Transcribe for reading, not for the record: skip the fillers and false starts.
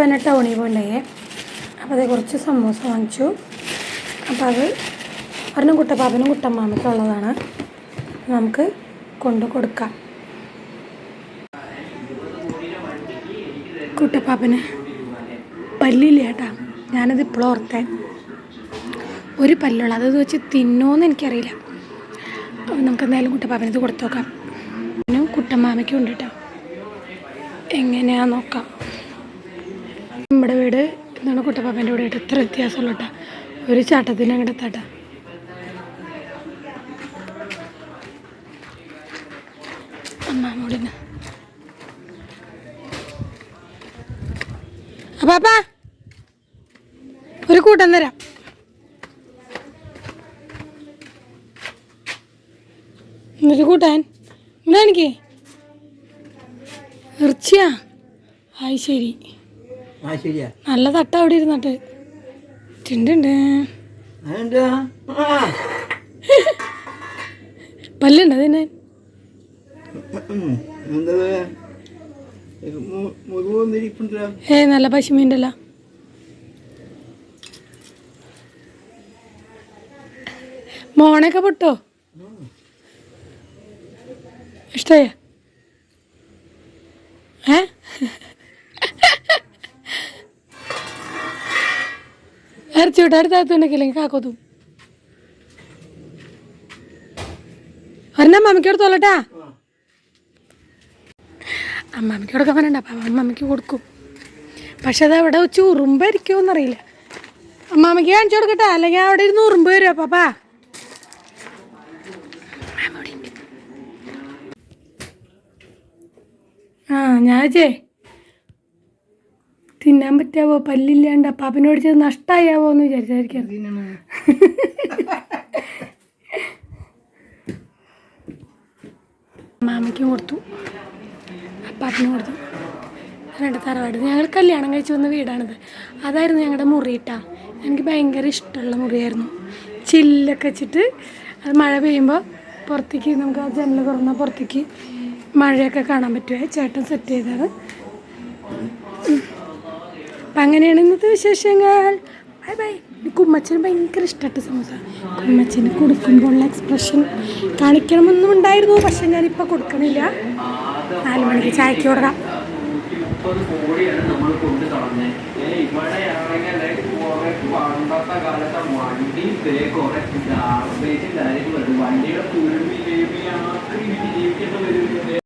കുട്ടപ്പാപ്പനെ ടൗണിൽ പോകണ്ടേ. അപ്പോൾ അതേ കുറച്ച് സമൂസ വാങ്ങിച്ചു. അപ്പോൾ അത് ഒരെണ്ണം കുട്ടപ്പാപ്പനും കുട്ടമ്മാമയ്ക്കും ഉള്ളതാണ്. നമുക്ക് കൊണ്ട് കൊടുക്കാം. കുട്ടപ്പാപ്പന് പല്ലില്ല കേട്ടാ. ഞാനത് ഇപ്പോഴും ഓർത്തേ. ഒരു പല്ലുള്ള അത് വെച്ച് തിന്നോന്ന് എനിക്കറിയില്ല. അപ്പോൾ നമുക്ക് എന്തായാലും കുട്ടപ്പാപ്പനത് കൊടുത്തു നോക്കാം. ഞാനും കുട്ടമ്മാമയ്ക്കും ഉണ്ട് കേട്ടോ. എങ്ങനെയാ നോക്കാം. നമ്മുടെ വീട് എന്താണ് കുട്ടപ്പാപ്പൻ്റെ വീട് ഇത്ര വ്യത്യാസമുള്ള കേട്ടോ. ഒരു ചാട്ടത്തിന് അങ്ങോട്ട് എത്താട്ടാ. അമ്മാമ്മോടിന് അപ്പാ ഒരു കൂട്ടം തരാം. എന്നിട്ട് കൂട്ടാൻ ഇവിടെ എനിക്ക് ഇറച്ചിയാ. ആയി ശരി, നല്ല തട്ട അവിടെ ഇരുന്നിട്ട് ചിണ്ടുണ്ട്. പല്ലുണ്ട് അതിന്. നല്ല പശുമീൻ്റെ അല്ല. മോണൊക്കെ പൊട്ടോ? ഇഷ്ടമായ ഇറച്ചി വിട്ട് അടുത്തടുത്തുണ്ടെങ്കിൽ കാക്കോത്തും. ഒരെണ്ണം അമ്മമ്മയ്ക്ക് കൊടുത്തോളട്ടാ. അമ്മമ്മയ്ക്ക് കൊടുക്കാൻ പറയണ്ട. അപ്പം അമ്മമ്മയ്ക്ക് കൊടുക്കും. പക്ഷെ അത് അവിടെ വെച്ച് ഉറുമ്പായിരിക്കുമെന്നറിയില്ല. അമ്മാമ്മയ്ക്ക് കാണിച്ചു കൊടുക്കട്ടെ, അല്ലെങ്കിൽ അവിടെ ഇരുന്ന് ഉറുമ്പ് വരും. പാപ്പാ ഞാൻ തിന്നാൻ പറ്റാവോ പല്ലില്ലാണ്ട് അപ്പാപ്പനോട് ചെയ്ത് നഷ്ടമായാവോ എന്ന് വിചാരിച്ചായിരിക്കാം. മാമയ്ക്കും കൊടുത്തു, അപ്പാപ്പനും കൊടുത്തു. രണ്ട് തറവാട് ഞങ്ങൾ കല്യാണം കഴിച്ച് വന്ന വീടാണിത്. അതായിരുന്നു ഞങ്ങളുടെ മുറിയിട്ടാ. എനിക്ക് ഭയങ്കര ഇഷ്ടമുള്ള മുറിയായിരുന്നു. ചില്ലൊക്കെ വെച്ചിട്ട് അത് മഴ പെയ്യുമ്പോൾ പുറത്തേക്ക് നമുക്ക് ആ ജനൽ തുറന്നാൽ പുറത്തേക്ക് മഴയൊക്കെ കാണാൻ പറ്റുമേ. ചേട്ടൻ സെറ്റ് ചെയ്തത്. അപ്പം അങ്ങനെയാണ് ഇന്നത്തെ വിശേഷങ്ങൾ. Bye bye. കുമ്മച്ചന് ഭയങ്കര ഇഷ്ടമായിട്ട് സമൂസ. കുമ്മച്ചന് കൊടുക്കുമ്പോഴുള്ള എക്സ്പ്രഷൻ കാണിക്കണമെന്നും ഉണ്ടായിരുന്നു. പക്ഷെ ഞാനിപ്പോൾ കൊടുക്കണില്ല. 4 മണിക്ക് ചായക്ക് കൊടുക്കാം.